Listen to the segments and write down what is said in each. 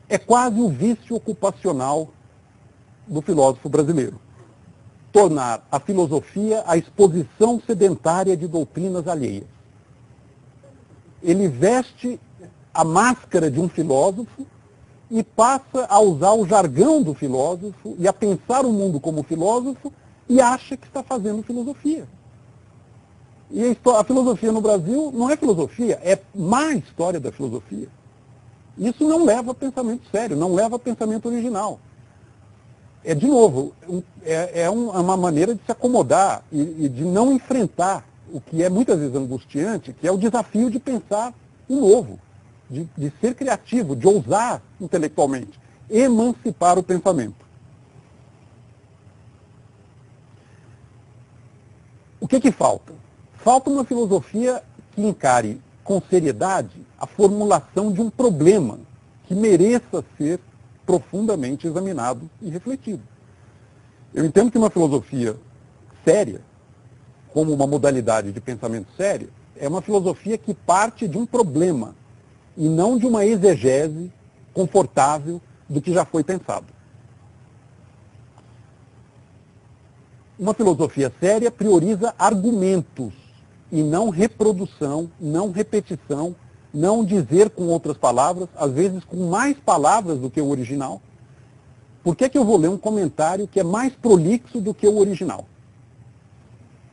é quase o vício ocupacional do filósofo brasileiro. Tornar a filosofia a exposição sedentária de doutrinas alheias. Ele veste a máscara de um filósofo e passa a usar o jargão do filósofo e a pensar o mundo como filósofo e acha que está fazendo filosofia. E a filosofia no Brasil não é filosofia, é má história da filosofia. Isso não leva a pensamento sério, não leva a pensamento original. É, de novo, uma maneira de se acomodar e de não enfrentar o que é muitas vezes angustiante, que é o desafio de pensar o novo, de ser criativo, de ousar intelectualmente, emancipar o pensamento. O que falta? Falta uma filosofia que encare com seriedade a formulação de um problema que mereça ser profundamente examinado e refletido. Eu entendo que uma filosofia séria, como uma modalidade de pensamento sério, é uma filosofia que parte de um problema e não de uma exegese confortável do que já foi pensado. Uma filosofia séria prioriza argumentos e não reprodução, não repetição, não dizer com outras palavras, às vezes com mais palavras do que o original. Por que eu vou ler um comentário que é mais prolixo do que o original?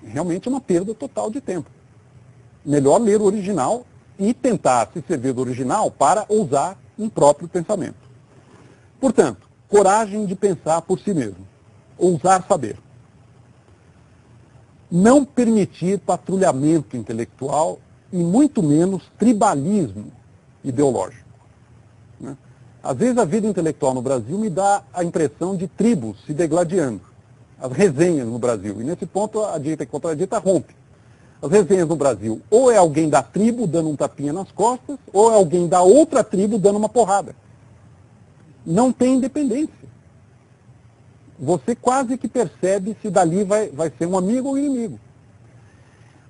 Realmente é uma perda total de tempo. Melhor ler o original e tentar se servir do original para ousar um próprio pensamento. Portanto, coragem de pensar por si mesmo. Ousar saber. Não permitir patrulhamento intelectual e muito menos tribalismo ideológico. Né? Às vezes a vida intelectual no Brasil me dá a impressão de tribos se degladiando. As resenhas no Brasil. E nesse ponto a direita contra a direita rompe. As resenhas no Brasil, ou é alguém da tribo dando um tapinha nas costas, ou é alguém da outra tribo dando uma porrada. Não tem independência. Você quase que percebe se dali vai ser um amigo ou inimigo.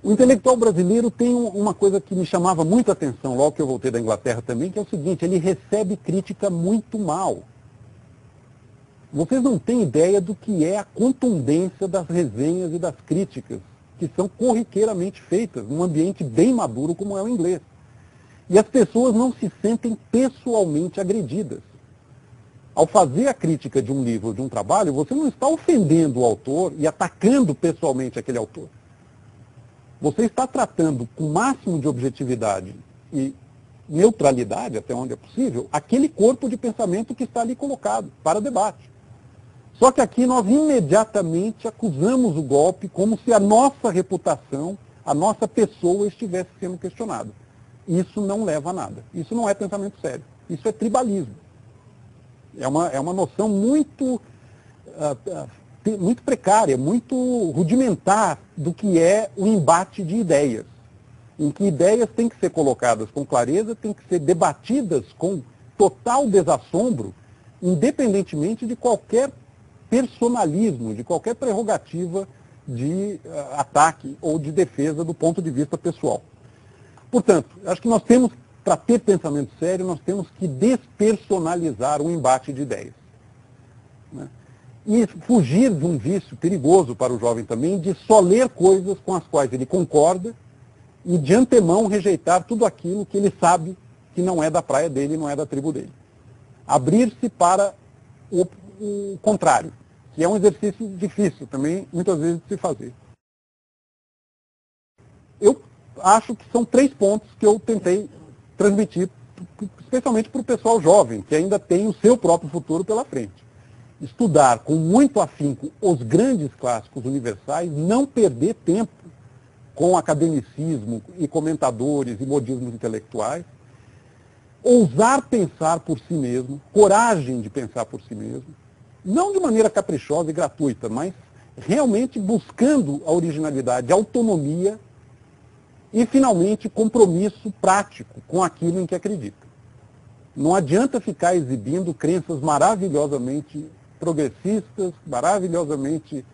O intelectual brasileiro tem uma coisa que me chamava muita atenção, logo que eu voltei da Inglaterra também, que é o seguinte: ele recebe crítica muito mal. Vocês não têm ideia do que é a contundência das resenhas e das críticas, que são corriqueiramente feitas num ambiente bem maduro como é o inglês. E as pessoas não se sentem pessoalmente agredidas. Ao fazer a crítica de um livro ou de um trabalho, você não está ofendendo o autor e atacando pessoalmente aquele autor. Você está tratando com o máximo de objetividade e neutralidade, até onde é possível, aquele corpo de pensamento que está ali colocado para debate. Só que aqui nós imediatamente acusamos o golpe como se a nossa reputação, a nossa pessoa estivesse sendo questionada. Isso não leva a nada. Isso não é pensamento sério. Isso é tribalismo. É uma noção muito precária, muito rudimentar do que é o embate de ideias. Em que ideias têm que ser colocadas com clareza, têm que ser debatidas com total desassombro, independentemente de qualquer personalismo, de qualquer prerrogativa de ataque ou de defesa do ponto de vista pessoal. Portanto, acho que nós temos, para ter pensamento sério, nós temos que despersonalizar o embate de ideias. Né? E fugir de um vício perigoso para o jovem também, de só ler coisas com as quais ele concorda e de antemão rejeitar tudo aquilo que ele sabe que não é da praia dele, não é da tribo dele. Abrir-se para o contrário, que é um exercício difícil também, muitas vezes, de se fazer. Eu acho que são 3 pontos que eu tentei transmitir, especialmente para o pessoal jovem, que ainda tem o seu próprio futuro pela frente. Estudar com muito afinco os grandes clássicos universais, não perder tempo com academicismo e comentadores e modismos intelectuais, ousar pensar por si mesmo, coragem de pensar por si mesmo, não de maneira caprichosa e gratuita, mas realmente buscando a originalidade, a autonomia e, finalmente, compromisso prático com aquilo em que acredita. Não adianta ficar exibindo crenças maravilhosamente progressistas, maravilhosamente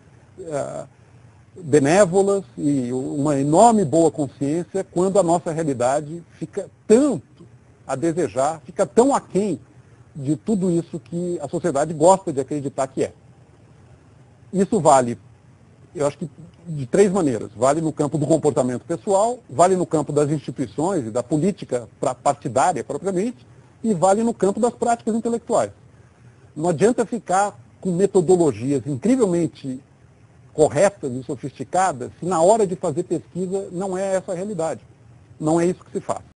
benévolas e uma enorme boa consciência, quando a nossa realidade fica tanto a desejar, fica tão aquém de tudo isso que a sociedade gosta de acreditar que é. Isso vale, eu acho que de três maneiras. Vale no campo do comportamento pessoal, vale no campo das instituições e da política partidária propriamente, e vale no campo das práticas intelectuais. Não adianta ficar com metodologias incrivelmente corretas e sofisticadas se na hora de fazer pesquisa não é essa a realidade. Não é isso que se faz.